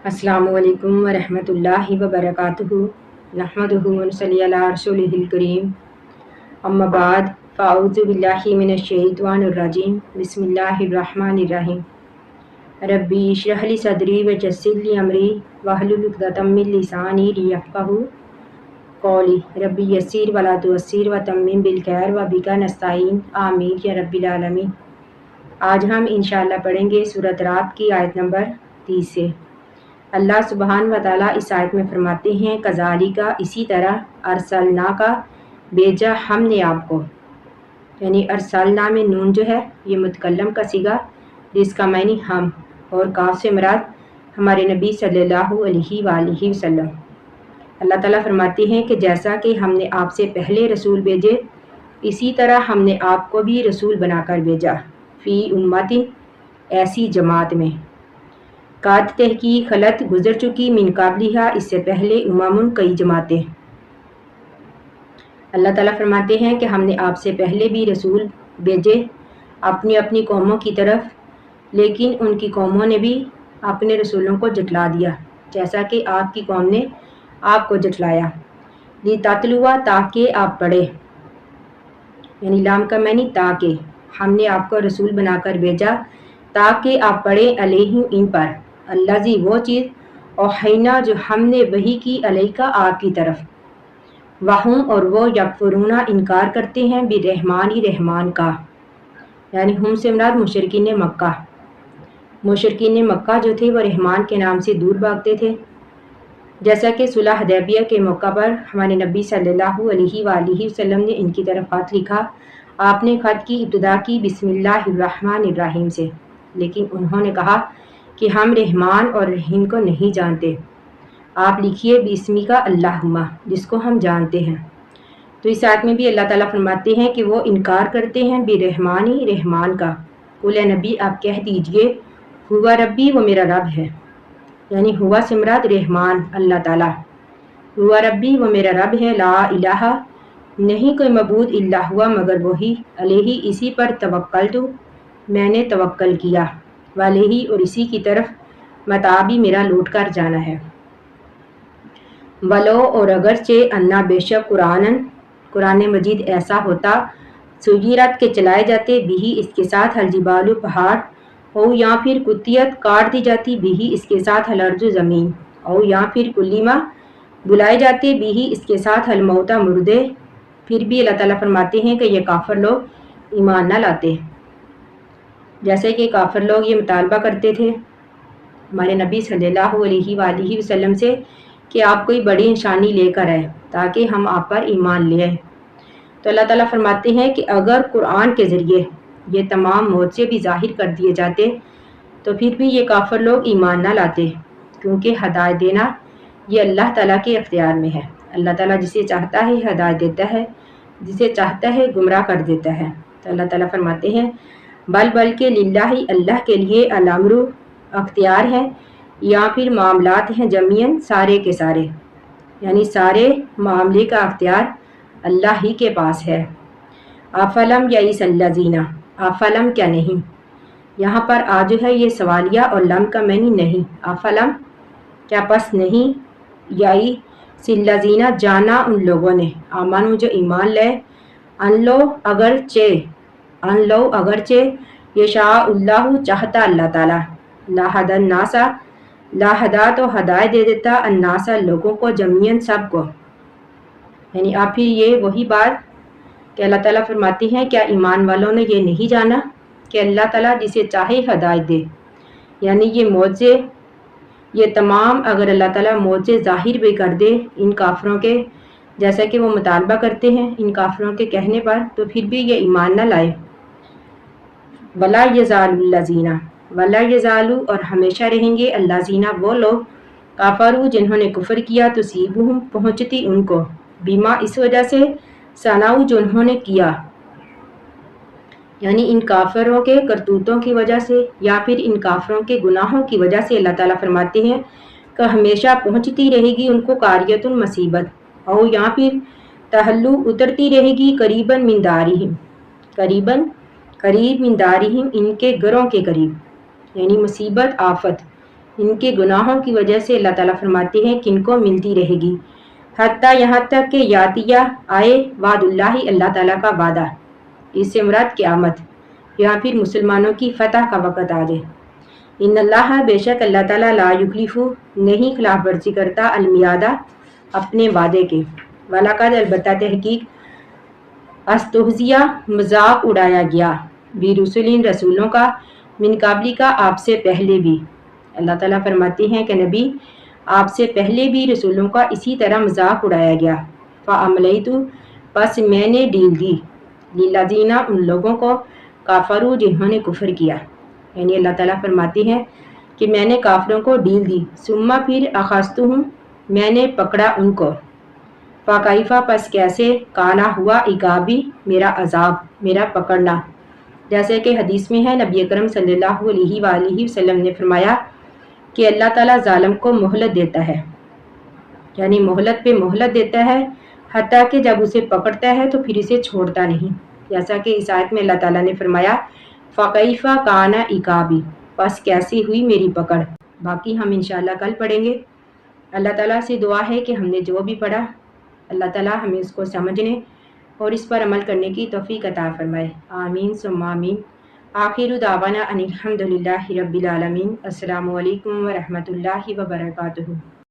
अस्सलामु अलैकुम वरहमतुल्लाहि वबरकातुहू नहमदुहु व नसल्ली अला रसूलिहिल करीम अम्मा बाद फ़अऊज़ु बिल्लाहि मिनश शैतानिर रजीम बिस्मिल्लाहिर रहमानिर रहीम रब्बी इश्रह ली सदरी व यस्सिर ली अमरी वहलुल उक़दतम मिन लिसानी लियफ़क़हू क़ौली रब्बी यस्सिर वला तुअस्सिर व तम्मिम बिल खैर व बिका नस्ताईन आमीन या रब्बिल आलमीन। आज हम इंशाअल्लाह पढ़ेंगे सूरत रात की आयत नंबर 30 से। अल्लाह सुबहान व ताला इस आयत में फरमाते हैं, कज़ालिका इसी तरह, अरसलना का भेजा हमने आपको, यानी अरसलना में नून जो है ये मुतकल्लम का सिगा जिसका मानी हम, और काफ से मुराद हमारे नबी सल्लल्लाहु अलैहि वसल्लम। अल्लाह ताला फरमाते हैं कि जैसा कि हमने आपसे पहले रसूल भेजे इसी तरह हमने आपको भी रसूल बनाकर भेजा। फ़ी उम्मतिन ऐसी जमात में, काद तहकीक खलत गुजर चुकी मिन काबलिहा इससे पहले उममुन कई जमातें। अल्लाह ताला फरमाते हैं कि हमने आपसे पहले भी रसूल भेजे अपनी अपनी कौमों की तरफ, लेकिन उनकी कौमों ने भी अपने रसूलों को जटला दिया जैसा कि आपकी कौम ने आपको जटलाया। ली तातलुआ ताकि आप पढ़े, यानी लाम का मैनी ताकि, हमने आपको रसूल बनाकर भेजा ताकि आप पढ़े अलैहिम इन पर, अल्लाजी वो चीज़ औहैना जो हमने वही की अलैका आपकी तरफ, वहुम और वो यकफुरूना इनकार करते हैं बिर्रहमानी रहमान का, यानी हम से मुराद मुशरिकीन मक्का। मुशरिकीन मक्का जो थे वो रहमान के नाम से दूर भागते थे। जैसा कि सुलह हुदैबिया के मौका पर हमारे नबी सल्लल्लाहु अलैहि वसल्लम ने इनकी तरफ खत लिखा। आपने खत की इब्तिदा की बिस्मिल्लाहिर्रहमानिर्रहीम से, लेकिन उन्होंने कहा कि हम रहमान और रहीम को नहीं जानते, आप लिखिए बिस्मी का अल्लाहुम्मा जिसको हम जानते हैं। तो इस आयत में भी अल्लाह ताला फरमाते हैं कि वो इनकार करते हैं बिरहमानी रहमान का। कुल नबी आप कह दीजिए हुआ रब्बी वो मेरा रब है, यानी हुआ से मुराद रहमान अल्लाह ताला, हुआ रब्बी वो मेरा रब है, ला इलाहा नहीं कोई मबूद इल्ला हुआ मगर वही, अलैहि इसी पर तवक्कलतु मैंने तवक्कल किया, वालेही और इसी की तरफ मताबी मेरा लौट कर जाना है। वलो और अगरचे अन्ना बेशक कुरान मजीद ऐसा होता, सुजीरत के चलाए जाते बिही इसके साथ हलजिबालु पहाड़, और या फिर कुतियत काट दी जाती बिही इसके साथ हलर्जु ज़मीन, और या फिर कुल्लिमा बुलाए जाते बिही इसके साथ हलमौता मुर्दे। फिर भी अल्लाह ताला फरमाते हैं कि ये काफिर लोग ईमान न लाते। जैसे कि काफिर लोग ये मुतालबा करते थे हमारे नबी सल्लल्लाहु अलैहि वसल्लम से कि आप कोई बड़ी निशानी लेकर आए ताकि हम आप पर ईमान ले आए। तो अल्लाह ताला फरमाते हैं कि अगर कुरान के ज़रिए ये तमाम मोज़े भी ज़ाहिर कर दिए जाते तो फिर भी ये काफिर लोग ईमान ना लाते, क्योंकि हदायत देना ये अल्लाह ताला के अख्तियार में है। अल्लाह ताला जिसे चाहता है हदायत देता है, जिसे चाहता है गुमराह कर देता है। तो अल्लाह ताला फरमाते हैं बल के लिल्लाही अल्लाह के लिए अल-अम्रु अख्तियार है, या फिर मामलात हैं जमीयन सारे के सारे, यानी सारे मामले का अख्तियार अल्लाह ही के पास है। आफलम या इसल्लज़ीना, आफलम क्या नहीं, यहाँ पर आ जो है ये सवालिया और लम का मैनी नहीं। आफलम क्या पस नहीं, याई सिल्लज़ीना जाना उन लोगों ने, आमानु जो ईमान ले, अनलो अगरचे ये शाउल्लाहु चाहता अल्लाह ताला, लाहदन नासा लाहदा तो हदायत दे देता अन्नासा लोगों को जमीयन सब को, यानी आप फिर ये वही बात कि अल्लाह ताला फरमाती हैं क्या ईमान वालों ने ये नहीं जाना कि अल्लाह ताला जिसे चाहे हदायत दे, यानी ये मौजे ये तमाम अगर अल्लाह ताला मौजे ज़ाहिर भी कर दे इन काफरों के, जैसा कि वो मुतालबा करते हैं इन काफरों के कहने पर, तो फिर भी ये ईमान न लाए। वला यज़ालुल्लज़ीना, वला यज़ालु और हमेशा रहेंगे अल्लाज़ीना वो लोग, काफरू जिन्होंने कुफर किया, तो सीबुहुम पहुँचती उनको, बीमा इस वजह से, सनाऊ जो उन्होंने किया, यानी इन काफरों के करतूतों की वजह से या फिर इन काफरों के गुनाहों की वजह से। अल्लाह ताला फरमाते हैं कि हमेशा पहुँचती रहेगी उनको कारियतुन मुसीबत, और या फिर तहल्लु उतरती रहेगी करीबन मिन दारिहिम, करीब मिन दारिहिम इनके घरों के करीब, यानी मुसीबत आफत ان کے گناہوں کی وجہ سے اللہ تعالیٰ فرماتے ہیں کہ ان کو ملتی رہے گی، حتیٰ یہاں تک کہ یاتیہ آئے وعد اللہ، اللہ تعالیٰ کا وعدہ، اس سے مراد قیامت یا پھر مسلمانوں کی فتح کا وقت آ جائے۔ ان اللہ، بے شک اللہ تعالیٰ، لا یخلف، نہیں خلاف ورزی کرتا، المیعادہ، اپنے وعدے کے، وَلَقَدْ، البتہ تحقیق، استہزیٰ، مذاق اڑایا گیا، برسول، رسولوں کا، من قبل کا، آپ سے پہلے بھی۔ اللہ تعالیٰ فرماتے ہیں کہ نبی، آپ سے پہلے بھی رسولوں کا اسی طرح مذاق اڑایا گیا، فَأَمْلَيْتُ، پس میں نے ڈیل دی، لِلَّذِينَ، ان لوگوں کو، کافروا، جنہوں نے کفر کیا، یعنی اللہ تعالیٰ فرماتے ہیں کہ میں نے کافروں کو ڈیل دی، ثم، پھر، اخذتہم، میں نے پکڑا ان کو، فَكَيْفَ، پس کیسے، کانا، ہوا، عقابی، میرا عذاب، میرا پکڑنا۔ جیسے کہ حدیث میں ہے، نبی اکرم صلی اللہ علیہ وآلہ وسلم نے فرمایا کہ اللہ تعالیٰ ظالم کو مہلت دیتا ہے، یعنی مہلت پہ مہلت دیتا ہے، حتیٰ کہ جب اسے پکڑتا ہے تو پھر اسے چھوڑتا نہیں، جیسا کہ اس آیت میں اللہ تعالیٰ نے فرمایا فَكَيْفَ كَانَ عِقَابِي، پس کیسی ہوئی میری پکڑ۔ باقی ہم انشاءاللہ کل پڑھیں گے۔ اللہ تعالیٰ سے دعا ہے کہ ہم نے جو بھی پڑھا اللہ تعالیٰ ہمیں اس کو سمجھنے اور اس پر عمل کرنے کی توفیق عطا فرمائے، آمین ثم آمین۔ آخر دعوانا ان الحمد للہ رب العالمین۔ السلام علیکم ورحمۃ اللہ وبرکاتہ۔